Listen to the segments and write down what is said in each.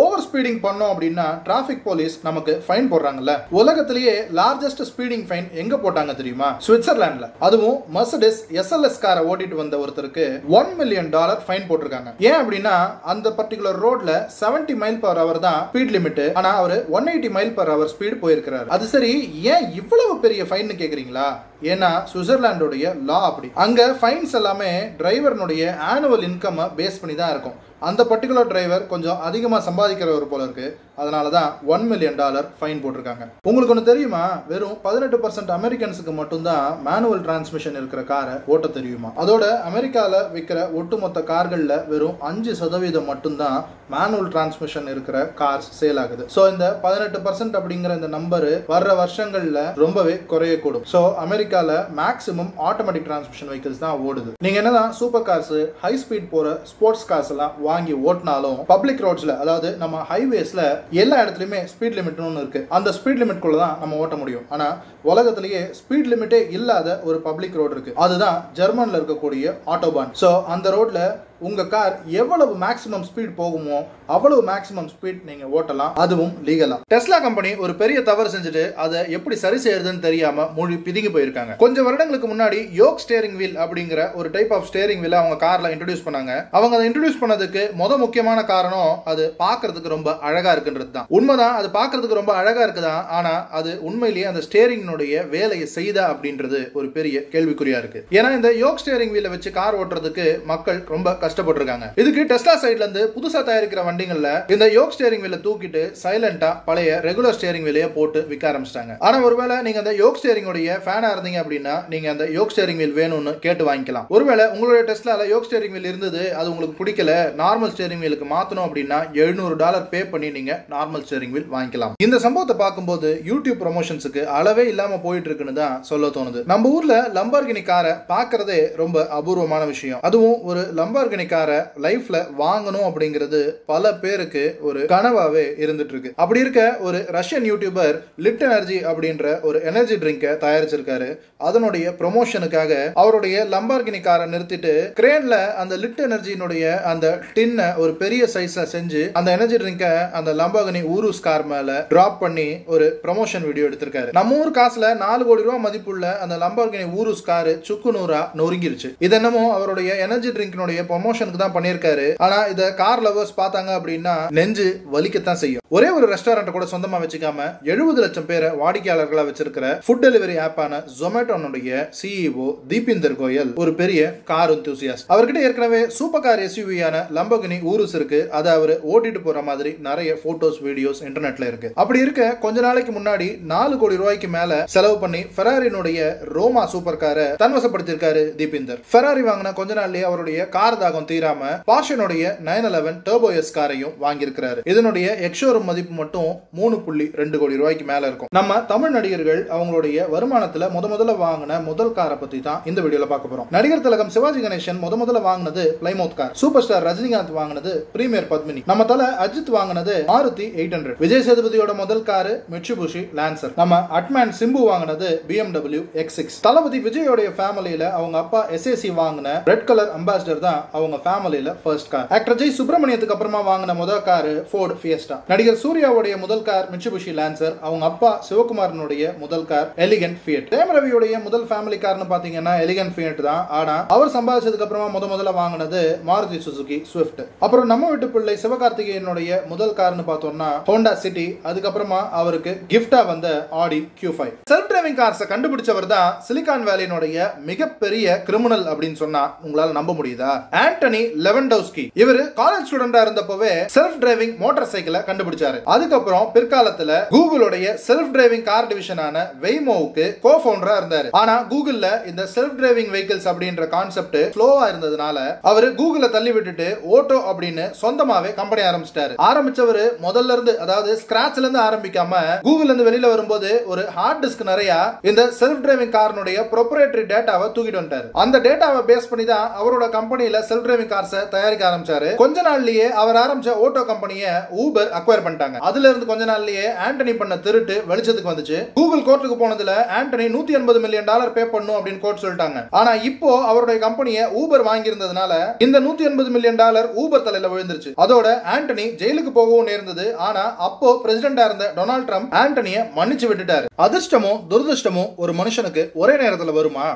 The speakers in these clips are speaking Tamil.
ஓவர் ஸ்பீடிங் பண்ணோம் அப்படின்னா டிராபிக் போலீஸ் நமக்கு ஃபைன் போடுறாங்கல்ல. உலகத்திலேயே லார்ஜஸ்ட் ஸ்பீடிங் ஃபைன் எங்க போட்டாங்க தெரியுமா? சுவிட்சர்லாந்துல. அதுவும் மெர்சிடிஸ் SLS காரை ஓட்டிட்டு வந்த ஒருத்தருக்கு $1 million ஃபைன் போட்டிருக்காங்க. ஏன் அப்படின்னா அந்த பர்டிகுலர் ரோட்ல 70 மைல் பர் அவர் தான் ஸ்பீட் லிமிட். ஆனா அவரு 180 மைல் பர் அவர் ஸ்பீட் போயிருக்கிறாரு. அது சரி, ஏன் இவ்வளவு பெரிய ஃபைன் கேக்குறீங்களா? ஏன்னா சுவிட்சர்லாந்துடைய லா அப்படி. அங்க ஃபைன்ஸ் எல்லாமே டிரைவர்னுடைய ஆனுவல் இன்கம் பேஸ் பண்ணி தான் இருக்கும். அந்த பர்டிகுலர் டிரைவர் கொஞ்சம் அதிகமா சம்பாதிக்கிறவர் போல இருக்கு. அதனால தான் $1 million ஃபைன் போட்டிருக்காங்க. உங்களுக்கு ஒன்று தெரியுமா? வெறும் 18% அமெரிக்கன்ஸுக்கு மட்டும்தான் மேனுவல் டிரான்ஸ்மிஷன் இருக்கிற காரை ஓட்ட தெரியுமா? அதோட அமெரிக்கால விற்கிற ஒட்டுமொத்த கார்கள்ல வெறும் 5% மட்டும்தான் மேனுவல் டிரான்ஸ்மிஷன் இருக்கிற கார்ஸ் சேல் ஆகுது. ஸோ இந்த 18% அப்படிங்கிற இந்த நம்பர் வர்ற வருஷங்கள்ல ரொம்பவே குறையக்கூடும். ஸோ அமெரிக்கால மேக்ஸிமம் ஆட்டோமேட்டிக் டிரான்ஸ்மிஷன் வெஹிக்கிள்ஸ் தான் ஓடுது. நீங்க என்னதான் சூப்பர் கார்ஸ், ஹை ஸ்பீட் போற ஸ்போர்ட்ஸ் கார்ஸ் எல்லாம் வாங்கி ஓட்டினாலும் பப்ளிக் ரோட்ஸ்ல, அதாவது நம்ம ஹைவேஸ்ல எல்லா இடத்துலயுமே ஸ்பீட் லிமிட் ஒன்று இருக்கு. அந்த ஸ்பீட் லிமிட் குள்ள தான் நம்ம ஓட்ட முடியும். ஆனா உலகத்திலேயே ஸ்பீட் லிமிட்டே இல்லாத ஒரு பப்ளிக் ரோடு இருக்கு. அதுதான் ஜெர்மன்ல இருக்கக்கூடிய ஆட்டோபான். சோ அந்த ரோட்ல உங்க கார் எவ்வளவு மேக்ஸிமம் ஸ்பீட் போகுமோ அவ்வளவு மேக்ஸிமம் ஸ்பீட் நீங்க ஓட்டலாம், அதுவும் லீகலா. டெஸ்லா கம்பெனி ஒரு பெரிய தவறு செஞ்சுட்டு அதை எப்படி சரி செய்யறதுன்னு தெரியாம மூழ்கி பிதுங்கி போயிருக்காங்க. கொஞ்சம் வருடங்களுக்கு முன்னாடி யோக் ஸ்டேரிங் வீல் அப்படிங்கிற ஒரு டைப் ஆஃப் ஸ்டேரிங் வீல் அவங்க கார்ல இன்ட்ரோடியூஸ் பண்ணாங்க. அவங்க அதை இன்ட்ரோடியூஸ் பண்ணதுக்கு முக்கியமான காரணம் அது பாக்குறதுக்கு ரொம்ப அழகா இருக்குன்றது தான். உண்மைதான், அது பாக்குறதுக்கு ரொம்ப அழகா இருக்குதான். ஆனா அது உண்மையிலேயே அந்த ஸ்டேரிங்னுடைய வேலையை செய்தா அப்படின்றது ஒரு பெரிய கேள்விக்குறியா இருக்கு. ஏன்னா இந்த யோக் ஸ்டேரிங் வீலை வச்சு கார் ஓட்டுறதுக்கு மக்கள் ரொம்ப கஷ்டப்பட்டிருக்காங்க. இதுக்கு டெஸ்லா சைட்ல இருந்து புதுசா தயாரிக்கிற வண்டிகள்ல இந்த யோக் ஸ்டேரிங் வீலை தூக்கிட்டு சைலண்டா பழைய ரெகுலர் ஸ்டேரிங் வீலையே போட்டு விற்க ஆரம்பிச்சிட்டாங்க. ஆனா ஒருவேளை நீங்க அந்த யோக் ஸ்டேரிங் உடைய ஃபேனா இருந்தீங்க அப்படின்னா நீங்க அந்த யோக் ஸ்டேரிங் வீல் வேணும்னு கேட்டு வாங்கிக்கலாம். ஒருவேளை உங்களுடைய டெஸ்லால யோக் ஸ்டேரிங் வீல் இருந்தது, அது உங்களுக்கு பிடிக்கல, நார்மல் ஸ்டேரிங் வீலுக்கு மாத்தணும் அப்படின்னா $700 பே பண்ணி நீங்க நார்மல் ஸ்டேரிங் வீல் வாங்கிக்கலாம். இந்த சம்பவத்தை பார்க்கும்போது யூடியூப் ப்ரமோஷன்ஸுக்கு அளவே இல்லாம போயிட்டு இருக்குன்னு தான் சொல்ல தோணுது. நம்ம ஊர்ல லம்பார்கினி காரை பார்க்கறதே ரொம்ப அபூர்வமான விஷயம். அதுவும் ஒரு லம்பார்கினி காரை லைஃப்ல வாங்கணும் அப்படிங்கிறது பல பேருக்கு ஒரு கனவாவே இருந்துட்டு இருக்கு. அப்படி இருக்க ஒரு ரஷ்யன் யூடியூபர் லிட் எனர்ஜி அப்படின்ற ஒரு எனர்ஜி ட்ரிங்கை தயாரிச்சிருக்காரு. அதனுடைய ப்ரொமோஷனுக்காக அவருடைய லம்பார்கினி காரை நிறுத்திட்டு கிரேன்ல அந்த லிட் எனர்ஜியினுடைய அந்த டின்னை ஒரு பெரிய சைஸ்ல செஞ்சு அந்த எனர்ஜி ட்ரிங்கை அந்த லம்பார்கினி ஊருஸ் கார் மேல டிராப் பண்ணி ஒரு ப்ரமோஷன் வீடியோ எடுத்திருக்காரு. நம்ம ஊர் காசுல 4 கோடி ரூபாய் மதிப்புள்ள அந்த லம்பார்கினி ஊருஸ் கார் சுக்கு நூறா நொறுங்கிருச்சு. இது என்னமோ அவருடைய எனர்ஜி ட்ரிங்கினுடைய ப்ரமோஷனுக்கு தான் பண்ணியிருக்காரு. ஆனா இத கார் லவர்ஸ் பார்த்தாங்க அப்படின்னா நெஞ்சு வலிக்கத்தான் செய்யும். ஒரே ஒரு ரெஸ்டாரண்ட் கூட சொந்தமா வச்சுக்காம 70 லட்சம் பேரை வாடிக்கையாளர்களா வச்சிருக்கிற ஃபுட் டெலிவரி ஆப்பான ஜொமேட்டோனுடைய CEO தீபிந்தர் கோயல் ஒரு பெரிய கார் எந்தூசியாஸ்ட். அவர்கிட்ட ஏற்கனவே சூப்பர் கார் SUV-யான லம்போகினி ஊருஸ் இருக்கு. அதை அவர் ஓட்டிட்டு போற மாதிரி நிறைய போட்டோஸ், வீடியோஸ் இன்டர்நெட்ல இருக்கு. அப்படி இருக்க கொஞ்ச நாளைக்கு முன்னாடி 4 கோடி ரூபாய்க்கு மேல செலவு பண்ணி ஃபெராரினுடைய ரோமா சூப்பர் காரை தன்வசப்படுத்திருக்காரு தீபிந்தர். ஃபெராரி வாங்கின கொஞ்ச நாள்லயே அவருடைய கார் தாகம் தீராம பாஷனுடைய 911 டர்போ எஸ் காரையும் வாங்கியிருக்கிறாரு. இதனுடைய எக்ஸ்ஷோரூம் மதிப்பு மட்டும் 3.2 கோடி ரூபாய்க்கு மேல இருக்கும். நம்ம தமிழ் நடிகர்கள் அவங்களுடைய வருமானத்துல முதல்ல வாங்கின முதல் காரை பத்தி தான் இந்த வீடியோல பார்க்க போறோம். நடிகர் திலகம் சிவாஜி கணேசன் முதல்ல வாங்கினது Plymouth car. Super star Rajinikanth வாங்கினது பிரீமியர் பத்மினி. நம்ம தல அஜித் வாங்கினது மாருதி 800. விஜய் சேதுபதியோட முதல் காரு மிட்சுபிஷி லான்சர். நம்ம அட்மேன் சிம்பு வாங்கினது BMW X6. தளபதி விஜயோட ஃபேமிலியில அவங்க அப்பா SAC வாங்கின ரெட் கலர் அம்பாசிடர் தான் அவங்க ஃபேமிலியில ஃபர்ஸ்ட் கார். ஆக்டர் ஜெய் சுப்பிரமணியத்துக்கு அப்புறமா வாங்கின முதல் கார் ஃபோர்ட் ஃபியஸ்டா. நடிகர் சூர்யாவுடைய முதல் கார் மிட்சுபிஷி லான்சர். அவங்க அப்பா சிவகுமாரனுடைய முதல் கார் எலிகன்ட் ஃபியட். ஜெயம் ரவியுடைய முதல் ஃபேமிலி கார்னு பாத்தீங்கன்னா எலிகன்ட் ஃபியட் தான். ஆனா அவர் சம்பாதிச்சதுக்கு அப்புறமா முதல்ல வாங்கினது மாருதி சுசுகி ஸ்விஃப்ட். அப்புறம் நம்ம வீட்டு பிள்ளை சிவகார்த்திகேயனுடைய முதல் கார்னு பார்த்தோம்னா ஹோண்டா சிட்டி. அதுக்கப்புறமா அவருக்கு கிஃப்டா வந்த ஆடி Q5. செல்ஃப் டிரைவிங் கார்ஸை கண்டுபிடிச்சவர் தான் சிலிகான் வேலியினுடைய மிகப்பெரிய கிரிமினல் அப்படின்னு சொன்னா உங்களால நம்ப முடியுதா? ஆண்டனி லெவன்டோஸ்கி. இவர் காலேஜ் ஸ்டூடெண்டா இருந்தப்பவே செல்ஃப் டிரைவிங் மோட்டார் சைக்கிளை கண்டுபிடிச்சாரு. அதுக்கப்புறம் பிற்காலத்துல கூகுளோடைய செல்ஃப் டிரைவிங் கார் டிவிஷனான வெய்மோவுக்கு கோ-ஃபவுண்டரா இருந்தாரு. ஆனா கூகுள்ல இந்த செல்ஃப் டிரைவிங் வெஹிக்கிள்ஸ் அப்படின்ற கான்செப்ட் ஸ்லோவா இருந்ததுனால அவரு கூகுள தள்ளி விட்டுட்டு ஓட்டோ அப்படின்னு சொந்தமாவே கம்பெனி ஆரம்பிச்சிட்டாரு. ஆரம்பிச்சவரு முதல்ல இருந்து, அதாவது ஸ்கிராச்ல இருந்து ஆரம்பிக்காம கூகுள்ல இருந்து வெளியில வரும்போது ஒரு ஹார்ட் டிஸ்க் நிறைய இந்த செல்ஃப் டிரைவிங் கார்னுடைய ப்ரொப்ரைட்டரி டேட்டாவை தூக்கிட்டு வந்துட்டாரு. அந்த டேட்டாவை பேஸ் பண்ணி தான் அவரோட கம்பெனியில செல்ஃப் செல்ஃப் டிரைவிங் கார்ஸ் தயாரிக்க ஆரம்பிச்சாரு. கொஞ்ச நாள்லயே அவர் ஆரம்பிச்ச ஓட்டோ கம்பெனியை ஊபர் அக்வயர் பண்ணிட்டாங்க. அதுல இருந்து கொஞ்ச நாள்லயே ஆண்டனி பண்ண திருட்டு வெளிச்சத்துக்கு வந்துச்சு. கூகுள் கோர்ட்டுக்கு போனதுல ஆண்டனி $180 மில்லியன் பே பண்ணும் அப்படின்னு கோர்ட் சொல்லிட்டாங்க. ஆனா இப்போ அவருடைய கம்பெனியை ஊபர் வாங்கி இருந்ததுனால இந்த $180 மில்லியன் ஊபர் தலையில விழுந்துருச்சு. அதோட ஆண்டனி ஜெயிலுக்கு போகவும் நேர்ந்தது. ஆனா அப்போ பிரசிடென்டா இருந்த டொனால்ட் ட்ரம்ப் ஆண்டனியை மன்னிச்சு விட்டுட்டாரு. அதிர்ஷ்டமோ துரதிர்ஷ்டமோ ஒரு மனுஷனுக்கு ஒரே நேரத்துல வருமா?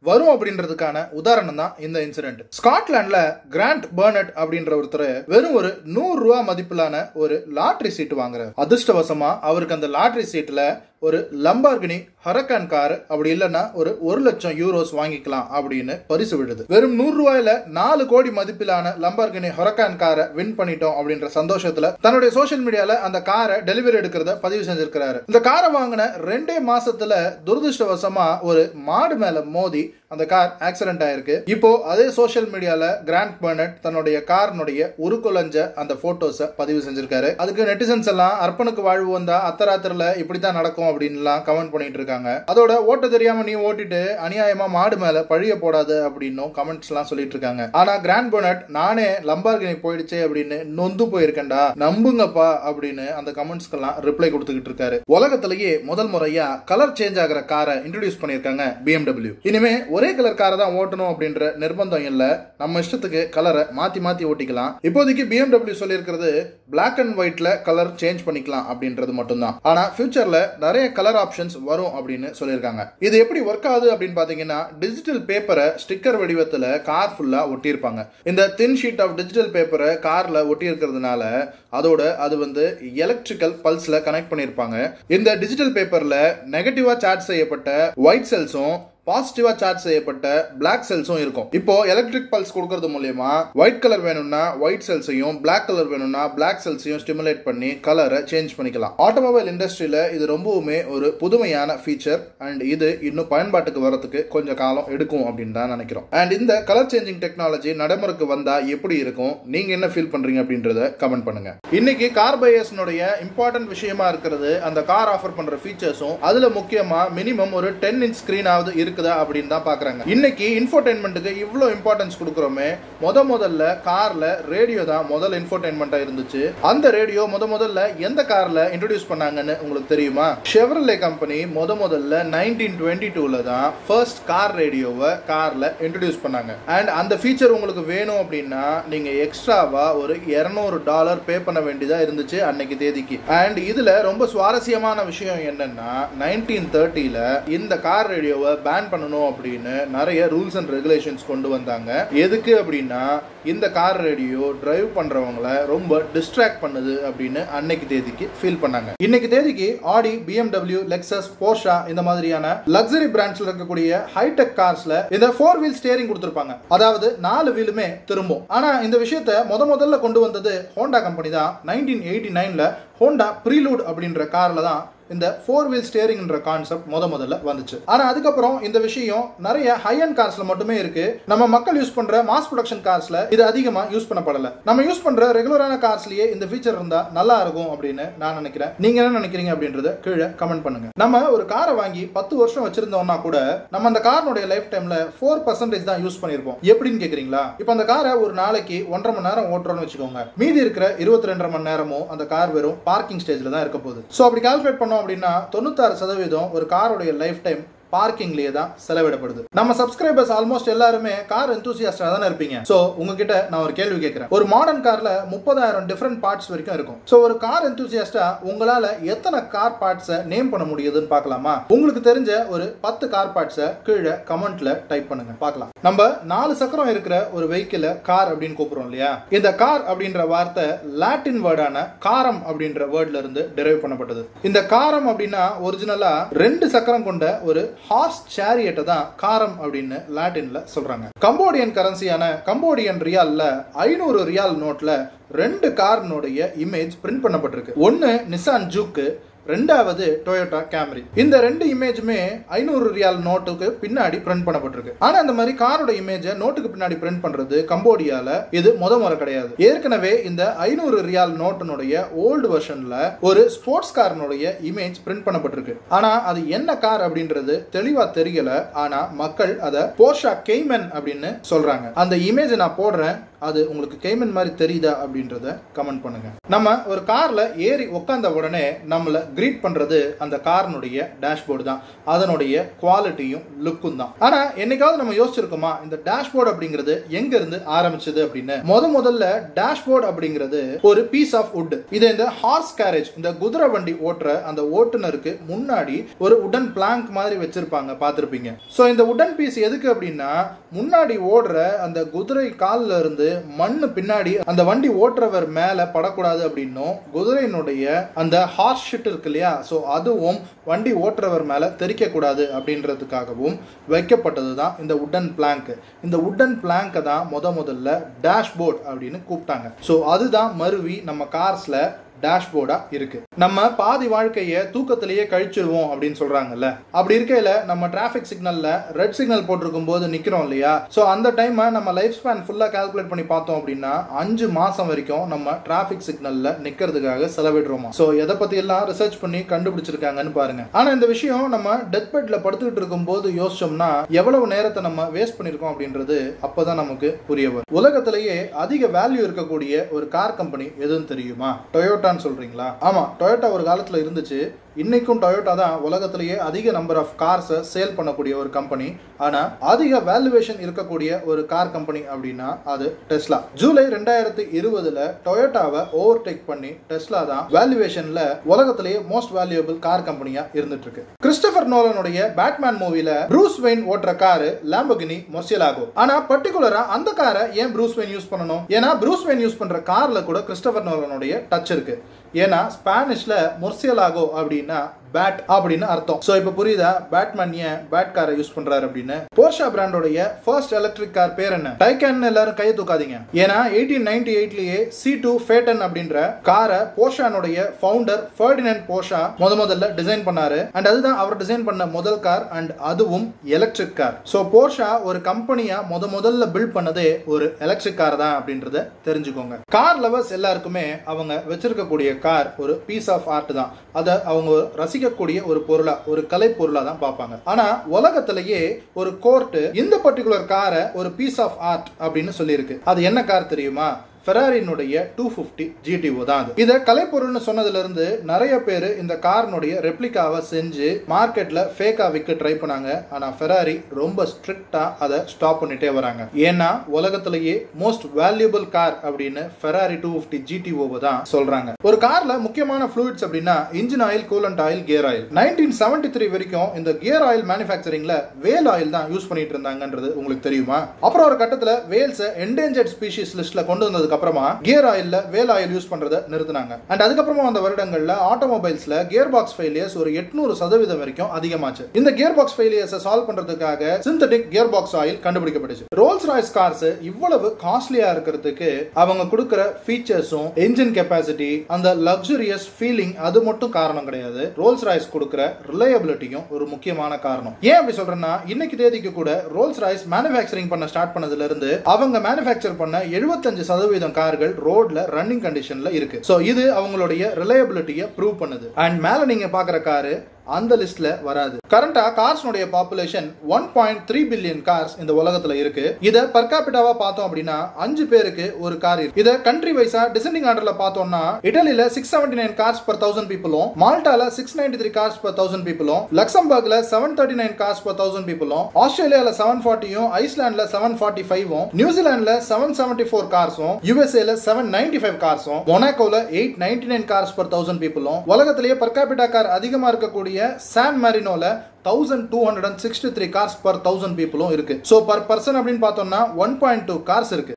வரும் அப்படின்றதுக்கான உதாரணம் தான் இந்த இன்சிடென்ட். ஸ்காட்லாண்ட்ல கிராண்ட் பர்னட் அப்படின்ற ஒருத்தர் வெறும் ஒரு $100 மதிப்பிலான ஒரு லாட்டரி சீட்டு வாங்குறாரு. அதிர்ஷ்டவசமா அவருக்கு அந்த லாட்டரி சீட்ல ஒரு லம்பார்கினி ஹரக்கான் கார் அப்படி இல்லைன்னா ஒரு 1,00,000 யூரோஸ் வாங்கிக்கலாம் அப்படின்னு பரிசு விடுது. வெறும் $100 4 கோடி மதிப்பிலான லம்பார்கினி ஹரக்கான் காரை வின் பண்ணிட்டோம் அப்படின்ற சந்தோஷத்துல தன்னுடைய சோசியல் மீடியால அந்த காரை டெலிவரி எடுக்கிறத பதிவு செஞ்சிருக்கிறாரு. இந்த காரை வாங்கின 2 மாசத்துல துரதிருஷ்டவசமா ஒரு மாடு மேல மோதி அந்த கார் ஆக்சிடென்ட் ஆயிருக்கு. இப்போ அதே சோசியல் மீடியால கிராண்ட் பர்னட் தன்னுடைய காரினுடைய உருக்குலைஞ்ச அந்த போட்டோஸை பதிவு செஞ்சிருக்காரு. அதுக்கு நெட்டிசன்ஸ் எல்லாம் அர்ப்பனுக்கு வாழ்வு வந்தா அத்தராத்திரல இப்படித்தான் நடக்கும் அப்படின்னு கமெண்ட் பண்ணிட்டு இருக்காங்க. அதோட ஓட்ட தெரியாம நீ ஓட்டிட்டு அநியாயமா மாடு மேல பழிய போடாது அப்படின்னு கமெண்ட்ஸ் எல்லாம் சொல்லிட்டு இருக்காங்க. ஆனா கிராண்ட் பர்னட் நானே லம்பார்கினி போயிடுச்சே அப்படின்னு நொந்து போயிருக்கேன்டா நம்புங்கப்பா அப்படின்னு அந்த கமெண்ட்ஸ்க்கு எல்லாம் ரிப்ளை கொடுத்துக்கிட்டு இருக்காரு. உலகத்திலேயே முதல் முறையா கலர் சேஞ்ச் ஆகிற காரை இன்ட்ரோடியூஸ் பண்ணிருக்காங்க BMW. இனிமே ஒரே கலர் காரை தான் ஓட்டணும் அப்படின்ற நிர்பந்தம் இல்ல, நம்ம இஷ்டத்துக்கு கலரை மாத்தி மாத்தி ஓட்டிக்கலாம். இப்போதைக்கு BMW சொல்லியிருக்கிறது பிளாக் அண்ட் ஒயிட்ல கலர் சேஞ்ச் பண்ணிக்கலாம் அப்படின்றது மட்டும்தான். ஆனா ஃபியூச்சர்ல நிறைய கலர் ஆப்ஷன்ஸ் வரும் அப்படின்னு சொல்லியிருக்காங்க. இது எப்படி ஒர்க் ஆகுது அப்படின்னு பாத்தீங்கன்னா டிஜிட்டல் பேப்பரை ஸ்டிக்கர் வடிவத்துல கார் ஃபுல்லா ஒட்டி இருப்பாங்க. இந்த தின் ஷீட் ஆஃப் டிஜிட்டல் பேப்பரை கார்ல ஒட்டி இருக்கிறதுனால அதோட அது எலக்ட்ரிக்கல் பல்ஸ்ல கனெக்ட் பண்ணிருப்பாங்க. இந்த டிஜிட்டல் பேப்பர்ல நெகட்டிவா சார்ஜ் செய்யப்பட்ட ஒயிட் செல்ஸும் பாசிட்டிவா சார்ஜ் செய்யப்பட்ட பிளாக் செல்ஸும் இருக்கும். இப்போ எலக்ட்ரிக் பல்ஸ் கொடுக்கறது மூலமா ஒயிட் கலர் வேணும்னா ஒயிட் செல்ஸையும் பிளாக் கலர் வேணும்னா பிளாக் செல்ஸையும் ஸ்டிமுலேட் பண்ணி கலரை சேஞ்ச் பண்ணிக்கலாம். ஆட்டோமொபைல் இண்டஸ்ட்ரியில இது ரொம்பவுமே ஒரு புதுமையான ஃபீச்சர் அண்ட் இது இன்னும் பயன்பாட்டுக்கு வரதுக்கு கொஞ்சம் காலம் எடுக்கும் அப்படின்னு தான் நினைக்கிறோம். அண்ட் இந்த கலர் சேஞ்சிங் டெக்னாலஜி நடைமுறைக்கு வந்தா எப்படி இருக்கும், நீங்க என்ன ஃபீல் பண்றீங்க அப்படின்றத கமெண்ட் பண்ணுங்க. இன்னைக்கு கார் பையர்ஸ்னுடைய இம்பார்ட்டன்ட் விஷயமா இருக்கிறது அந்த கார் ஆஃபர் பண்ற ஃபீச்சர்ஸும் அதுல முக்கியமா மினிமம் ஒரு 10 இன்ச் ஸ்கிரீன் ஆவது அப்படின்னு தான் பாக்குறாங்க. இன்னைக்கு இன்ஃபோடெயின்மென்ட்க்கு இவ்ளோ இம்பார்ட்டன்ஸ் கொடுக்கறோமே, முதல்ல கார்ல ரேடியோ தான் முதல் இன்ஃபோடெயின்மென்ட்டா இருந்துச்சு. அந்த ரேடியோ முதல்ல எந்த கார்ல இன்ட்ரோடியூஸ் பண்ணாங்கன்னு உங்களுக்கு தெரியுமா? ஷெவ்ரலே கம்பெனி முதல்ல 1922ல தான் ஃபர்ஸ்ட் கார் ரேடியோவை கார்ல இன்ட்ரோடியூஸ் பண்ணாங்க. அண்ட் அந்த ஃபீச்சர் உங்களுக்கு வேணும் அப்படின்னா நீங்க எக்ஸ்ட்ராவா ஒரு $200 பே பண்ண வேண்டியதா இருந்துச்சு அன்னைக்கு தேதிக்கு. அண்ட் இதுல ரொம்ப சுவாரஸ்யமான விஷயம் என்னன்னா 1930ல இந்த கார் ரேடியோவை பேன் பண்ணணும் அப்படின்னு நிறைய ரூல்ஸ் அண்ட் ரெகுலேஷன்ஸ் கொண்டு வந்தாங்க. எதுக்கு அப்படின்னா இந்த கார் ரேடியோ டிரைவ் பண்றவங்களை ரொம்ப டிஸ்ட்ராக்ட் பண்ணுது அப்படின்னு அன்னைக்கு தேதிக்கு ஃபீல் பண்ணாங்க. இன்னைக்கு தேதிக்கு ஆடி, BMW, லெக்ஸஸ், போர்ஷா இந்த மாதிரியான லக்ஸரி பிராண்ட்ஸ்ல இருக்கக்கூடிய ஹைடெக் கார்ஸ்ல இந்த 4 வீல் ஸ்டியரிங் கொடுத்திருப்பாங்க. அதாவது 4 வீலுமே திரும்பும். ஆனா இந்த விஷயத்தை முதல்ல கொண்டு வந்தது ஹோண்டா கம்பெனி தான். 1989ல ஹோண்டா ப்ரீலூட் அப்படின்ற கார்ல தான் இந்த 4 வீல் ஸ்டியரிங்ன்ற கான்செப்ட் முதல்ல வந்துச்சு. ஆனா அதுக்கப்புறம் இந்த விஷயம் நிறைய ஹை அண்ட் கார்ஸ்ல மட்டுமே இருக்கு. நம்ம மக்கள் யூஸ் பண்ற மாஸ் ப்ரொடக்ஷன் கார்ஸ்ல இது அதிகமா யூஸ் பண்ணப்படல. நம்ம யூஸ் பண்ற ரெகுலரான கார்ஸ்லயே இந்த ஃபீச்சர் இருந்தா நல்லா இருக்கும் அப்படின்னு நான் நினைக்கிறேன். நீங்க என்ன நினைக்கிறீங்க அப்படின்றத கீழே கமெண்ட் பண்ணுங்க. நம்ம ஒரு காரை வாங்கி 10 வருஷம் வச்சிருந்தோம்னா கூட நம்ம அந்த காரோட லைஃப் டைம்ல 4% தான் யூஸ் பண்ணிருப்போம். எப்படின்னு கேக்குறீங்களா? இப்போ அந்த காரை ஒரு நாளைக்கு 1.5 மணி நேரம் ஓட்டுறோம்னு வச்சுக்கோங்க. மீதி இருக்கிற 22.5 மணி நேரமும் அந்த கார் வெறும் பார்க்கிங் ஸ்டேஜ்ல தான் இருக்க போகுது. சோ அப்படி கால்குலேட் பண்ணோம் அப்படின்னா 96% ஒரு காரோட லைஃப் டைம் பார்க்கிங்லயே தான் செலவிடப்படுது. நம்ம சப்ஸ்கிரைபர்ஸ் ஆல்மோஸ்ட் எல்லாருமே கார் எந்தூசியாஸ்டா தானே இருப்பீங்க. சோ உங்ககிட்ட நான் ஒரு கேள்வி கேட்கிறேன். ஒரு மாடர்ன் கார்ல 30,000 டிஃபரெண்ட் பார்ட்ஸ் வரைக்கும் இருக்கும். சோ ஒரு கார் எந்தூசியாஸ்டா உங்களால எத்தனை கார் பார்ட்ஸை நேம் பண்ண முடியுதுன்னு பார்க்கலாமா? உங்களுக்கு தெரிஞ்ச ஒரு 10 கார் பார்ட்ஸை கீழே கமெண்ட்ல டைப் பண்ணுங்க பார்க்கலாம். நம்ம 4 சக்கரம் இருக்கிற ஒரு வெஹிக்கிளை கார் அப்படின்னு கூப்பிடுறோம் இல்லையா? இந்த கார் அப்படின்ற வார்த்தை லாட்டின் வேர்டான காரம் அப்படின்ற வேர்ட்ல இருந்து டெரைவ் பண்ணப்பட்டது. இந்த காரம் அப்படின்னா ஒரிஜினலா 2 சக்கரம் கொண்ட ஒரு ஹார்ஸ் சேரியட்டை தான் காரம் அப்படின்னு லாட்டின்ல சொல்றாங்க. கம்போடியன் கரன்சியான கம்போடியன் ரியால்ல 500 ரியால் நோட்ல 2 கார்னுடைய இமேஜ் பிரிண்ட் பண்ணப்பட்டிருக்கு. ஒன்னு நிசான் ஜூக்கு, ரெண்டாவது டொயோட்டா கேமரி. இந்த ரெண்டு இமேஜுமே 500 ரியால் நோட்டுக்கு பின்னாடி பிரிண்ட் பண்ணப்பட்டிருக்கு. ஆனா அந்த மாதிரி காரோட இமேஜை நோட்டுக்கு பின்னாடி பிரிண்ட் பண்றது கம்போடியால இது முறை கிடையாது. ஏற்கனவே இந்த 500 ரியால் நோட்டினுடைய ஓல்டு வெர்ஷன்ல ஒரு ஸ்போர்ட்ஸ் காரனுடைய இமேஜ் பிரிண்ட் பண்ணப்பட்டிருக்கு. ஆனா அது என்ன கார் அப்படின்றது தெளிவா தெரியல. ஆனா மக்கள் அதை போர்ஷா கெய்மன் அப்படின்னு சொல்றாங்க. அந்த இமேஜ் நான் போடுறேன், அது உங்களுக்கு கெய்மன் மாதிரி தெரியுதா அப்படின்றத கமெண்ட் பண்ணுங்க. நம்ம ஒரு கார்ல ஏறி உட்கார்ந்த உடனே நம்மள கிரீட் பண்றது அந்த காரினுடைய டேஷ்போர்டு தான், அதனுடைய குவாலிட்டியும் லுக்கும் தான். ஆனா என்னைக்காவது நம்ம யோசிச்சிருக்கோமா இந்த டேஷ்போர்டு அப்படிங்கிறது எங்க இருந்து ஆரம்பிச்சது அப்படின்னு? முதல்ல டேஷ்போர்டு அப்படிங்கிறது ஒரு பீஸ் ஆஃப் வுட். இது இந்த ஹார்ஸ் கேரேஜ், இந்த குதிரை வண்டி ஓட்டுற அந்த ஓட்டுநருக்கு முன்னாடி ஒரு உடன் பிளாங்க் மாதிரி வச்சிருப்பாங்க, பார்த்திருப்பீங்க. சோ இந்த உடன் பீஸ் எதுக்கு அப்படின்னா, முன்னாடி ஓடுற அந்த குதிரை கால்ல இருந்து மண்ணு பின்னாடி அந்த வண்டி ஓட்டுறவர் மேல படக்கூடாது அப்படின்னும், குதிரையினுடைய அந்த ஹார்ஸ் ஷிட் இருக்கு இல்லையா, சோ அதுவும் வண்டி ஓட்டுறவர் மேல தெரிக்க கூடாது அப்படின்றதுக்காகவும் வைக்கப்பட்டதுதான் இந்த உடன் பிளாங்க். இந்த உடன் பிளாங்கை தான் முதல்ல டேஷ்போர்ட் அப்படின்னு கூப்பிட்டாங்க. சோ அதுதான் மருவி நம்ம கார்ஸ்ல டேஷ்போர்டா இருக்கு. நம்ம பாதி வாழ்க்கையை தூக்கத்திலேயே கழிச்சிருவோம் அப்படின்னு சொல்றாங்கல்ல, அப்படி இருக்கையில நம்ம டிராபிக் சிக்னல்ல ரெட் சிக்னல் போட்டிருக்கும் போது நிக்கிறோம் இல்லையா, சோ அந்த டைம் நம்ம லைஃப் ஸ்பேன் ஃபுல்லா கால்குலேட் பண்ணி பார்த்தோம் அப்படின்னா 5 மாசம் வரைக்கும் நம்ம டிராபிக் சிக்னல்ல நிக்கிறதுக்காக செலவிடுறோமா. சோ எதை பத்தி எல்லாம் ரிசர்ச் பண்ணி கண்டுபிடிச்சிருக்காங்கன்னு பாருங்க. ஆனா இந்த விஷயம் நம்ம டெத் பெட்ல படுத்துக்கிட்டு இருக்கும் போது யோசிச்சோம்னா எவ்வளவு நேரத்தை நம்ம வேஸ்ட் பண்ணிருக்கோம் அப்படின்றது அப்பதான் நமக்கு புரிய வரும். உலகத்திலேயே அதிக வேல்யூ இருக்கக்கூடிய ஒரு கார் கம்பெனி எதுன்னு தெரியுமா? டொயோட்டா சொல்றீங்களா? ஆமா, டொயோட்டா ஒரு காலத்துல இருந்துச்சு. இன்னைக்கும் டொயோட்டா தான் உலகத்திலேயே அதிக நம்பர் ஆஃப் கார்ஸை சேல் பண்ணக்கூடிய ஒரு கம்பெனி. ஆனா அதிக வேல்யூவேஷன் இருக்கக்கூடிய ஒரு கார் கம்பெனி அப்படின்னா அது டெஸ்லா. ஜூலை 2020ல டொயோட்டாவை ஓவர்டேக் பண்ணி டெஸ்லா தான் வேல்யூவேஷன்ல உலகத்திலேயே மோஸ்ட் வேல்யூபிள் கார் கம்பெனியா இருந்துட்டு இருக்கு. கிறிஸ்டோபர் நோலனுடைய பேட்மேன் மூவில ப்ரூஸ் வெயின் ஓட்டுற காரு லாம்போர்கினி மொர்சியலாகோ. ஆனா பர்டிகுலரா அந்த காரை ஏன் ப்ரூஸ் வெயின் யூஸ் பண்ணணும்? ஏன்னா ப்ரூஸ் வெயின் யூஸ் பண்ற கார்ல கூட கிறிஸ்டோபர் நோலனுடைய டச் இருக்கு. ஏன்னா ஸ்பானிஷ்ல மொர்சியலாகோ அப்படின்னா பேட் அப்படின்னு அர்த்தம். சோ இப்ப புரியுதா பேட்மேன் ஏன் பேட் காரை யூஸ் பண்றாரு அப்படின்னு? போர்ஷா பிராண்டோடைய ஃபர்ஸ்ட் எலக்ட்ரிக் கார் பேர் என்ன? டைகான். எல்லாரும் கையை தூக்காதீங்க. ஏன்னா 1898லயே C2 ஃபேட்டன் அப்படின்ற காரை போர்ஷானுடைய ஃபவுண்டர் ஃபெர்டினண்ட் போர்ஷா முதல்ல டிசைன் பண்ணாரு. அண்ட் அதுதான் அவர் டிசைன் பண்ண முதல் கார், அண்ட் அதுவும் எலக்ட்ரிக் கார். சோ போர்ஷா ஒரு கம்பெனியா முதல்ல பில்ட் பண்ணதே ஒரு எலக்ட்ரிக் கார் தான் அப்படின்றத தெரிஞ்சுக்கோங்க. கார் லவர்ஸ் எல்லாருக்குமே அவங்க வச்சிருக்கக்கூடிய கார் ஒரு பீஸ் ஆஃப் ஆர்ட் தான். அதை அவங்க ரசிக்கக்கூடிய ஒரு பொருளா, ஒரு கலை பொருளா தான் பார்ப்பாங்க. ஆனா உலகத்திலேயே ஒரு கோர்ட் இந்த பர்டிகுலர் காரை ஒரு பீஸ் ஆஃப் ஆர்ட் அப்படின்னு சொல்லியிருக்கு. அது என்ன கார் தெரியுமா? ஃபெராரினுடைய 250 GTO தான் அது. இத கலைப்பொருள்னு சொன்னதுல இருந்து நிறைய பேர் இந்த காரினுடைய ரெப்ளிகாவை செஞ்சு மார்க்கெட்ல ஃபேக்கா விற்க ட்ரை பண்ணாங்க. ஆனா ஃபெராரி ரொம்ப ஸ்ட்ரிக்ட்டா அதை ஸ்டாப் பண்ணிட்டே வராங்க. ஏன்னா உலகத்திலேயே மோஸ்ட் வேல்யூபிள் கார் அப்படின்னு ஃபெராரி 250 GTO தான் சொல்றாங்க. ஒரு கார்ல முக்கியமான ஃப்ளூயிட்ஸ் அப்படின்னா engine oil, coolant oil, gear oil. 1973 வரைக்கும் இந்த கியர் ஆயில் மேனுஃபேக்சரிங்ல வேல் ஆயில் தான் யூஸ் பண்ணிட்டு இருந்தாங்கன்றது உங்களுக்கு தெரியுமா? அப்புறம் ஒரு கட்டத்துல வேல்ஸ் என்டேஞ்சர்ட் ஸ்பீஷீஸ் லிஸ்ட்ல கொண்டு வந்ததுக்கு அப்புறமா கியர் ஆயில்ல வேல் ஆயில் யூஸ் பண்றதை நிறுத்தினாங்க. அண்ட் அதுக்கப்புறமா அந்த வருடங்கள்ல ஆட்டோமொபைல்ஸ்ல கியர் பாக்ஸ் ஃபெயிலியர்ஸ் ஒரு 800% வரைக்கும் அதிகமாச்சு. இந்த கியர் பாக்ஸ் ஃபெயிலியர்ஸை சால்வ் பண்றதுக்காக சிந்தட்டிக் கியர் பாக்ஸ் ஆயில் கண்டுபிடிக்கப்பட்டுச்சு. ரோல்ஸ் ராய்ஸ் கார்ஸ் இவ்வளவு காஸ்ட்லியா இருக்கிறதுக்கு அவங்க கொடுக்கிற ஃபீச்சர்ஸும் என்ஜின் கெபாசிட்டி, அந்த லக்ஸூரியஸ் ஃபீலிங் அது மட்டும் காரணம் கிடையாது. ரோல்ஸ் ராய்ஸ் கொடுக்கிற ரிலையபிலிட்டியும் ஒரு முக்கியமான காரணம். ஏன் அப்படி சொல்றேன்னா, இன்னைக்கு தேதிக்கு கூட ரோல்ஸ் ராய்ஸ் மேனுஃபேக்சரிங் பண்ண ஸ்டார்ட் பண்ணதுல இருந்து அவங்க மேனுஃபேக்சர் பண்ண 75% கார்கள் ரோட்ல ரன்னிங் கண்டிஷன்ல இருக்கு. சோ இது அவங்களுடைய ரிலையபிலிட்டியை ப்ரூவ் பண்ணுது. அண்ட் மேல நீங்க பாக்குற காரு அந்த லிஸ்ட்ல வராது. கரண்டா கார்ஸ்னுடைய பாப்புலேஷன் 1.3 பில்லியன் கார்ஸ் இந்த உலகத்துல இருக்கு. இத பர் கேபிட்டாவா பார்த்தோம் அப்படின்னா 5 பேருக்கு ஒரு கார் இருக்கு. இத கண்ட்ரி வைஸா டிசெண்டிங் ஆர்டர்ல பார்த்தோம்னா இட்டலில 679 cars per 1000 பீப்புளும், மால்டால 693 cars per 1000 பீப்புளும், லக்சம்பர்க்ல 739 cars per 1000 பீப்புளும், ஆஸ்திரேலியால 740யும், ஐஸ்லாண்ட்ல 745ம், நியூசிலாந்துல 774 கார்ஸும், யுஎஸ்ஏல 795 கார்ஸும், மொனாக்கோல 899 கார்ஸ் per 1000 பீப்புளும், உலகத்திலேயே பர் கேபிட்டா கார் அதிகமா இருக்கக்கூடிய சான் மாரினோல 1263 கார்ஸ் per 1000 பீப்புளும் இருக்கு. சோ பர் பர்சன் அப்படின்னு பார்த்தோம்னா 1.2 கார்ஸ் இருக்கு.